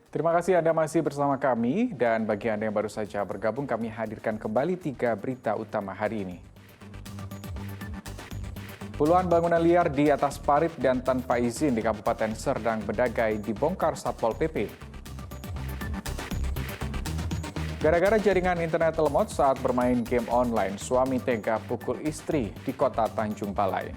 Terima kasih Anda masih bersama kami dan bagi Anda yang baru saja bergabung kami hadirkan kembali 3 berita utama hari ini. Puluhan bangunan liar di atas parit dan tanpa izin di Kabupaten Serdang Bedagai dibongkar Satpol PP. Gara-gara jaringan internet lemot saat bermain game online, suami tega pukul istri di kota Tanjung Balai.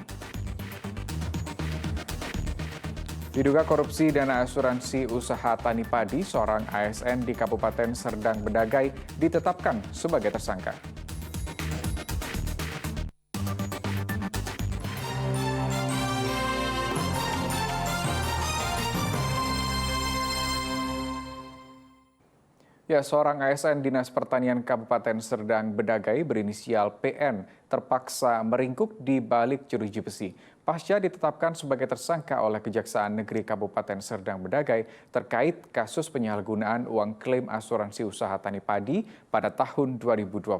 Diduga korupsi dana asuransi usaha tani padi, seorang ASN di Kabupaten Serdang Bedagai ditetapkan sebagai tersangka. Ya, seorang ASN Dinas Pertanian Kabupaten Serdang Bedagai berinisial PN terpaksa meringkuk di balik jeruji besi. Pasca ditetapkan sebagai tersangka oleh Kejaksaan Negeri Kabupaten Serdang Bedagai terkait kasus penyalahgunaan uang klaim asuransi usaha tani padi pada tahun 2020.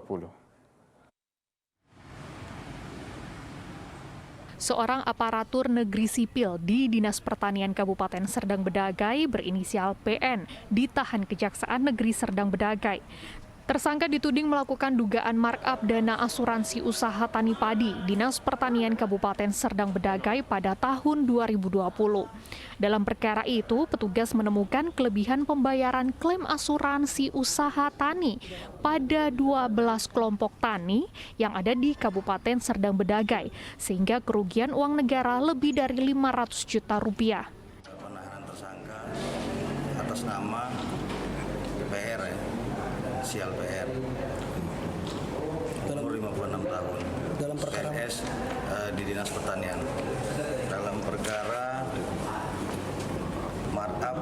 Seorang aparatur negeri sipil di Dinas Pertanian Kabupaten Serdang Bedagai berinisial PN ditahan Kejaksaan Negeri Serdang Bedagai. Tersangka dituding melakukan dugaan markup dana asuransi usaha tani padi Dinas Pertanian Kabupaten Serdang Bedagai pada tahun 2020. Dalam perkara itu, petugas menemukan kelebihan pembayaran klaim asuransi usaha tani pada 12 kelompok tani yang ada di Kabupaten Serdang Bedagai, sehingga kerugian uang negara lebih dari 500 juta rupiah. Penahanan tersangka atas nama PR inisial PR, umur 56 tahun, dalam perkara PNS di Dinas Pertanian. Dalam perkara markup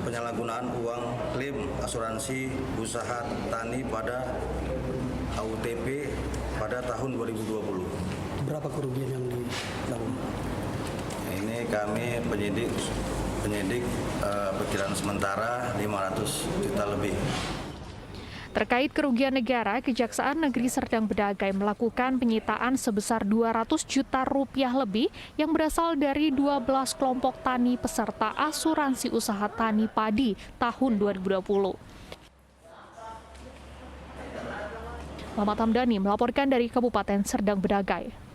penyalahgunaan uang klaim asuransi usaha tani pada AUTP pada tahun 2020. Berapa kerugian yang dilakukan? Ini kami penyidik perkiraan sementara 500 juta lebih. Terkait kerugian negara, Kejaksaan Negeri Serdang Bedagai melakukan penyitaan sebesar 200 juta rupiah lebih yang berasal dari 12 kelompok tani peserta asuransi usaha tani padi tahun 2020. Muhammad Hamdani melaporkan dari Kabupaten Serdang Bedagai.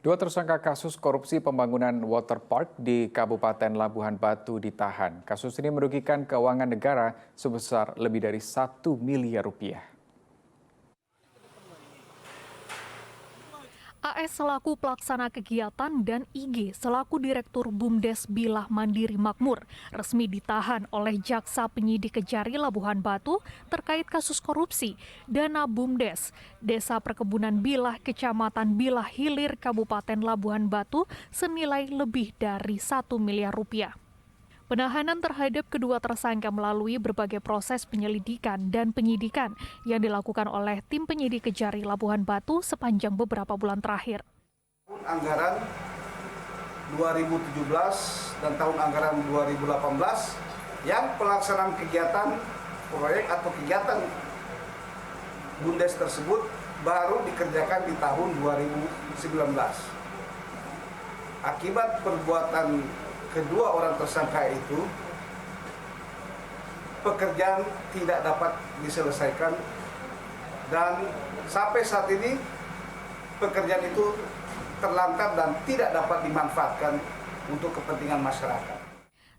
Dua tersangka kasus korupsi pembangunan waterpark di Kabupaten Labuhan Batu ditahan. Kasus ini merugikan keuangan negara sebesar lebih dari 1 miliar rupiah. AS selaku pelaksana kegiatan dan IG selaku Direktur BUMDes Bilah Mandiri Makmur resmi ditahan oleh Jaksa Penyidik Kejari Labuhan Batu terkait kasus korupsi dana BUMDes Desa Perkebunan Bilah, Kecamatan Bilah Hilir, Kabupaten Labuhan Batu senilai lebih dari 1 miliar rupiah. Penahanan terhadap kedua tersangka melalui berbagai proses penyelidikan dan penyidikan yang dilakukan oleh tim penyidik Kejari Labuhan Batu sepanjang beberapa bulan terakhir. Anggaran 2017 dan tahun anggaran 2018 yang pelaksanaan kegiatan proyek atau kegiatan BUMDes tersebut baru dikerjakan di tahun 2019. Akibat perbuatan kedua orang tersangka itu, pekerjaan tidak dapat diselesaikan dan sampai saat ini pekerjaan itu terlantar dan tidak dapat dimanfaatkan untuk kepentingan masyarakat.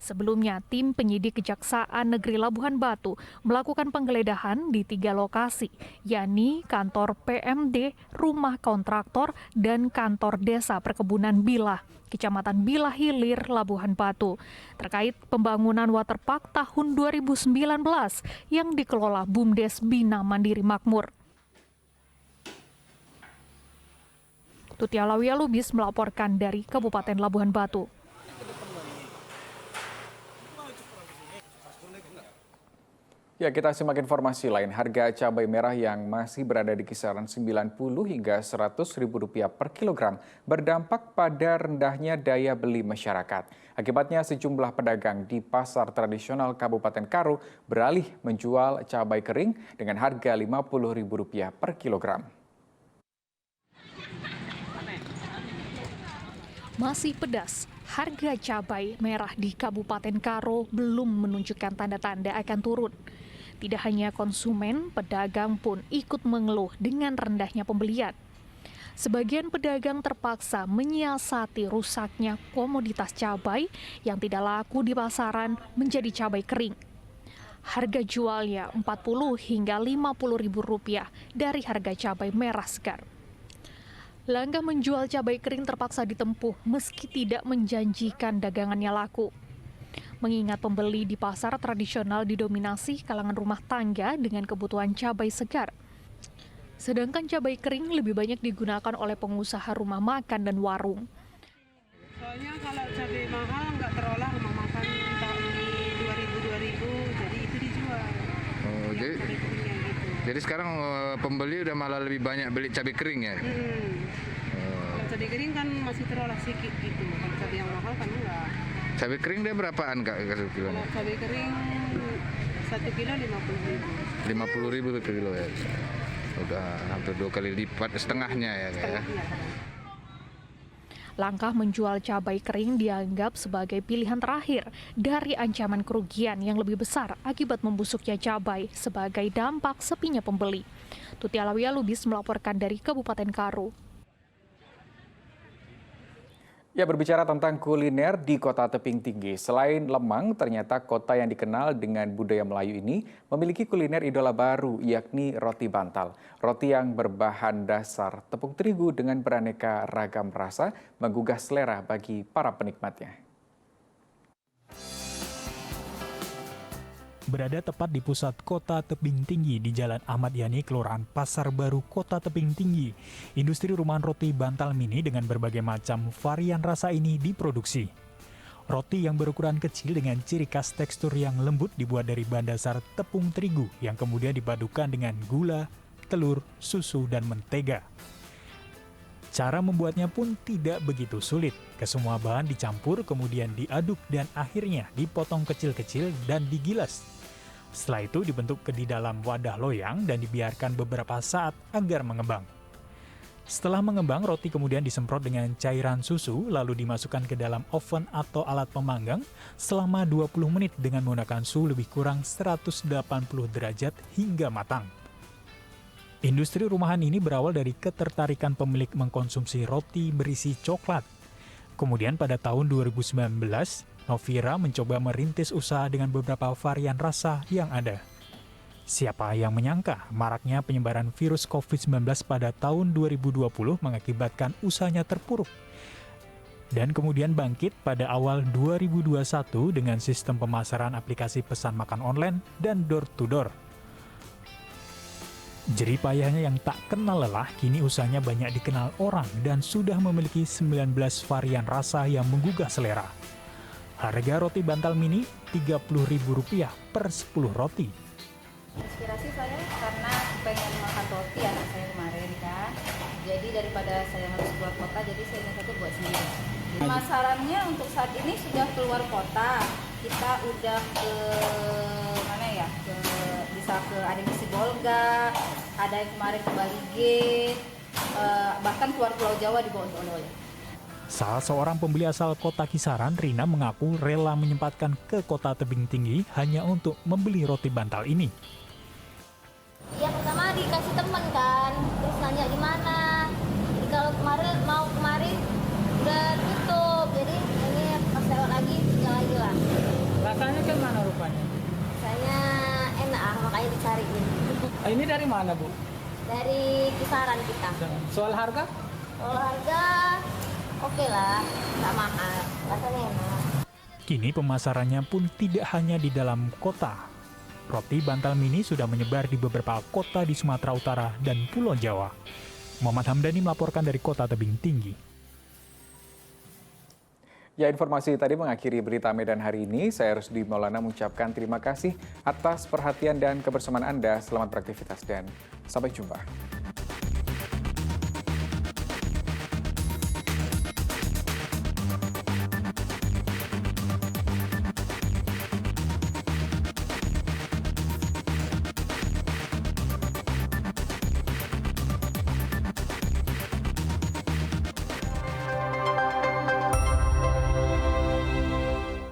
Sebelumnya, tim penyidik Kejaksaan Negeri Labuhan Batu melakukan penggeledahan di 3 lokasi, yakni kantor PMD, rumah kontraktor, dan kantor Desa Perkebunan Bilah, Kecamatan Bilah Hilir, Labuhan Batu, terkait pembangunan waterpark tahun 2019 yang dikelola BUMDes Bina Mandiri Makmur. Tutia Lawia Lubis melaporkan dari Kabupaten Labuhan Batu. Ya, kita simak informasi lain. Harga cabai merah yang masih berada di kisaran 90 hingga 100 ribu rupiah per kilogram berdampak pada rendahnya daya beli masyarakat. Akibatnya sejumlah pedagang di pasar tradisional Kabupaten Karo beralih menjual cabai kering dengan harga 50 ribu rupiah per kilogram. Masih pedas, harga cabai merah di Kabupaten Karo belum menunjukkan tanda-tanda akan turun. Tidak hanya konsumen, pedagang pun ikut mengeluh dengan rendahnya pembelian. Sebagian pedagang terpaksa menyiasati rusaknya komoditas cabai yang tidak laku di pasaran menjadi cabai kering. Harga jualnya Rp40 hingga Rp50.000 dari harga cabai merah segar. Langkah menjual cabai kering terpaksa ditempuh meski tidak menjanjikan dagangannya laku. Mengingat pembeli di pasar tradisional didominasi kalangan rumah tangga dengan kebutuhan cabai segar. Sedangkan cabai kering lebih banyak digunakan oleh pengusaha rumah makan dan warung. Soalnya kalau cabai mahal nggak terolah rumah makan tahun di 2000-2000, jadi itu dijual. Oh, jadi sekarang pembeli udah malah lebih banyak beli cabai kering ya? Kalau cabai kering kan masih terolah sedikit gitu. Kalau cabai yang mahal kan enggak. Cabai kering dia berapaan Kak? Kalau cabai kering 1 kilo Rp50.000. Rp50.000 per kilo ya? Udah hampir 2 kali lipat setengahnya ya Kak ya? Langkah menjual cabai kering dianggap sebagai pilihan terakhir dari ancaman kerugian yang lebih besar akibat membusuknya cabai sebagai dampak sepinya pembeli. Tuti Alawiyah Lubis melaporkan dari Kabupaten Karo. Ya, berbicara tentang kuliner di Kota Tebing Tinggi. Selain Lemang, ternyata kota yang dikenal dengan budaya Melayu ini memiliki kuliner idola baru, yakni roti bantal. Roti yang berbahan dasar tepung terigu dengan beraneka ragam rasa menggugah selera bagi para penikmatnya. Berada tepat di pusat Kota Tebing Tinggi di Jalan Ahmad Yani, Kelurahan Pasar Baru, Kota Tebing Tinggi, industri rumahan roti bantal mini dengan berbagai macam varian rasa ini diproduksi. Roti yang berukuran kecil dengan ciri khas tekstur yang lembut dibuat dari bahan dasar tepung terigu yang kemudian dipadukan dengan gula, telur, susu, dan mentega. Cara membuatnya pun tidak begitu sulit. Kesemua bahan dicampur, kemudian diaduk dan akhirnya dipotong kecil-kecil dan digilas. Setelah itu dibentuk di dalam wadah loyang dan dibiarkan beberapa saat agar mengembang. Setelah mengembang, roti kemudian disemprot dengan cairan susu lalu dimasukkan ke dalam oven atau alat pemanggang selama 20 menit dengan menggunakan suhu lebih kurang 180 derajat hingga matang. Industri rumahan ini berawal dari ketertarikan pemilik mengkonsumsi roti berisi coklat. Kemudian pada tahun 2019, Novira mencoba merintis usaha dengan beberapa varian rasa yang ada. Siapa yang menyangka maraknya penyebaran virus COVID-19 pada tahun 2020 mengakibatkan usahanya terpuruk. Dan kemudian bangkit pada awal 2021 dengan sistem pemasaran aplikasi pesan makan online dan door-to-door. Jerih payahnya yang tak kenal lelah, kini usahanya banyak dikenal orang dan sudah memiliki 19 varian rasa yang menggugah selera. Harga roti bantal mini Rp30.000 per 10 roti. Inspirasi saya karena pengen makan roti anak saya kemarin kan. Jadi daripada saya harus keluar kota, jadi saya ingin satu buat sendiri. Pemasarannya untuk saat ini sudah keluar kota. Kita udah ke mana ya? Bisa ke ada di Sibolga, ada yang kemarin ke Balige, bahkan keluar Pulau Jawa di bawah oleh-oleh. Salah seorang pembeli asal kota Kisaran, Rina, mengaku rela menyempatkan ke Kota Tebing Tinggi hanya untuk membeli roti bantal ini. Ya pertama dikasih teman kan, terus nanya di mana. Jadi kalau kemarin mau kemarin udah tutup, jadi ini pas lewat lagi tinggal lagi lah. Rasanya kan mana rupanya? Rasanya enak, makanya dicariin. Ini dari mana Bu? Dari Kisaran kita. Soal harga? Soal harga oke lah, tak mahal, rasanya enak. Kini pemasarannya pun tidak hanya di dalam kota. Roti bantal mini sudah menyebar di beberapa kota di Sumatera Utara dan Pulau Jawa. Muhammad Hamdani melaporkan dari Kota Tebing Tinggi. Ya, informasi tadi mengakhiri berita Medan hari ini. Saya Rusdi Maulana mengucapkan terima kasih atas perhatian dan kebersamaan Anda. Selamat beraktivitas dan sampai jumpa.